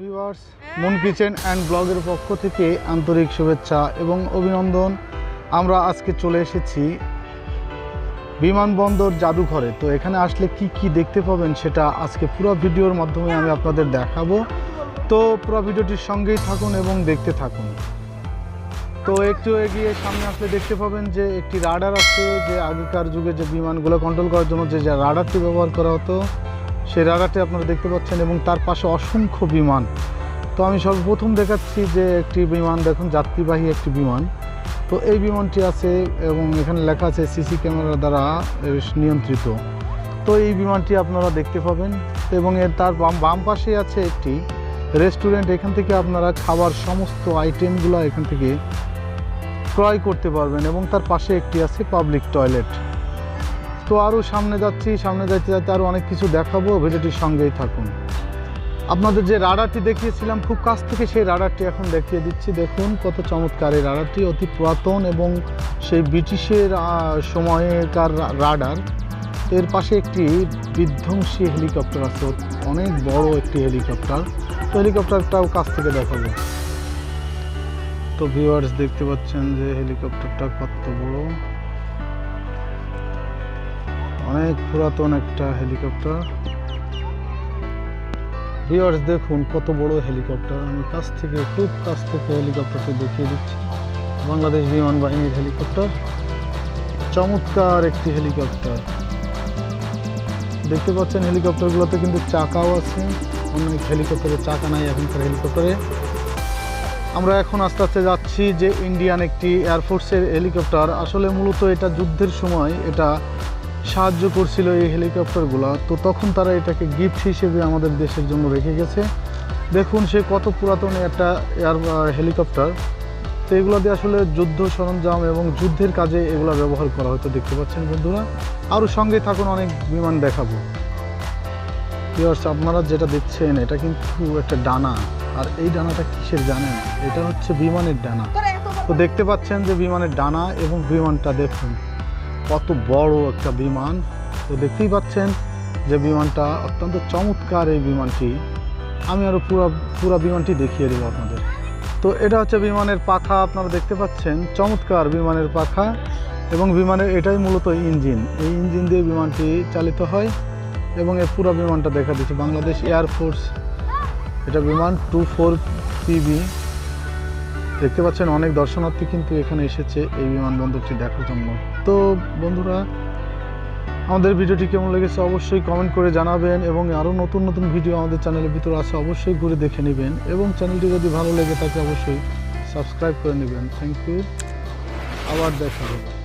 Viewers, moon kitchen and ব্লগের পক্ষ থেকে আন্তরিক শুভেচ্ছা এবং অভিনন্দন। আমরা আজকে চলে এসেছি বিমানবন্দর জাদুঘরে। তো এখানে আসলে কি কি দেখতে পাবেন সেটা আজকে পুরো ভিডিওর মাধ্যমে আমি আপনাদের দেখাবো। তো পুরো ভিডিওটির সঙ্গেই থাকুন এবং দেখতে থাকুন। তো একটু এগিয়ে সামনে আসলে দেখতে পাবেন যে একটি রাডার আছে, যে আগেকার যুগে যে বিমানগুলো কন্ট্রোল করার জন্য যে রাডারটি ব্যবহার করা হতো, সেই রাডারটি আপনারা দেখতে পাচ্ছেন এবং তার পাশে অসংখ্য বিমান। তো আমি সর্বপ্রথম দেখাচ্ছি যে একটি বিমান, দেখুন যাত্রীবাহী একটি বিমান। তো এই বিমানটি আছে এবং এখানে লেখা আছে সিসি ক্যামেরা দ্বারা নিয়ন্ত্রিত। তো এই বিমানটি আপনারা দেখতে পাবেন এবং তার বাম পাশে আছে একটি রেস্টুরেন্ট। এখান থেকে আপনারা খাবার সমস্ত আইটেমগুলো এখান থেকে ক্রয় করতে পারবেন এবং তার পাশে একটি আছে পাবলিক টয়লেট। তো আরও সামনে যাচ্ছি, সামনে যাইতে যাইতে আরও অনেক কিছু দেখাবো, ভিডিওটির সঙ্গেই থাকুন। আপনাদের যে রাডারটি দেখিয়েছিলাম খুব কাছ থেকে, সেই রাডারটি এখন দেখিয়ে দিচ্ছি। দেখুন কত চমৎকার এই রাডারটি, অতি পুরাতন এবং সেই ব্রিটিশের সময়কার রাডার। এর পাশে একটি বিধ্বংসী হেলিকপ্টার আছে, অনেক বড় একটি হেলিকপ্টার। তো হেলিকপ্টারটাও কাছ থেকে দেখাবো। তো ভিউয়ার্স দেখতে পাচ্ছেন যে হেলিকপ্টারটা কত বড়, অনেক পুরাতন একটা হেলিকপ্টার। ভিউয়ার্স দেখুন কত বড় হেলিকপ্টার। আমি খুব কাছ থেকে হেলিকপ্টারটি দেখিয়ে দিচ্ছি। বাংলাদেশ বিমান বাহিনীর হেলিকপ্টার, চমৎকার একটি হেলিকপ্টার। দেখতে পাচ্ছেন হেলিকপ্টারগুলোতে কিন্তু চাকাও আছে, অনেক হেলিকপ্টারে চাকা নাই এখনকার হেলিকপ্টারে। আমরা এখন আস্তে আস্তে যাচ্ছি যে ইন্ডিয়ান একটি এয়ারফোর্সের হেলিকপ্টার। আসলে মূলত এটা যুদ্ধের সময় এটা সাহায্য করছিল এই হেলিকপ্টারগুলো। তো তখন তারা এটাকে গিফট হিসেবে আমাদের দেশের জন্য রেখে গেছে। দেখুন সে কত পুরাতন একটা হেলিকপ্টার। তো এগুলো দিয়ে আসলে যুদ্ধ সরঞ্জাম এবং যুদ্ধের কাজে এগুলো ব্যবহার করা হতো। দেখতে পাচ্ছেন বন্ধুরা, আরও সঙ্গে থাকুন, অনেক বিমান দেখাবো। ভিউয়ার্স আপনারা যেটা দেখছেন এটা কিন্তু একটা ডানা, আর এই ডানাটা কিসের জানেন? এটা হচ্ছে বিমানের ডানা। তো দেখতে পাচ্ছেন যে বিমানের ডানা এবং বিমানটা দেখুন কত বড় একটা বিমান। তো দেখতেই পাচ্ছেন যে বিমানটা অত্যন্ত চমৎকার। এই বিমানটি আমি আরও পুরো বিমানটি দেখিয়ে দেবো আপনাদের। তো এটা হচ্ছে বিমানের পাখা, আপনারা দেখতে পাচ্ছেন চমৎকার বিমানের পাখা এবং বিমানের এটাই মূলত ইঞ্জিন। এই ইঞ্জিন দিয়ে বিমানটি চালিত হয় এবং এই পুরো বিমানটা দেখা দিচ্ছে বাংলাদেশ এয়ারফোর্স। এটা বিমান 24 PB। দেখতে পাচ্ছেন অনেক দর্শনার্থী কিন্তু এখানে এসেছে এই বিমানবন্দরটি দেখার জন্য। তো বন্ধুরা, আমাদের ভিডিওটি কেমন লেগেছে অবশ্যই কমেন্ট করে জানাবেন এবং আরও নতুন নতুন ভিডিও আমাদের চ্যানেলের ভিতরে আছে, অবশ্যই ঘুরে দেখে নেবেন এবং চ্যানেলটি যদি ভালো লেগে থাকে অবশ্যই সাবস্ক্রাইব করে নেবেন। থ্যাংক ইউ, আবার দেখা হবে।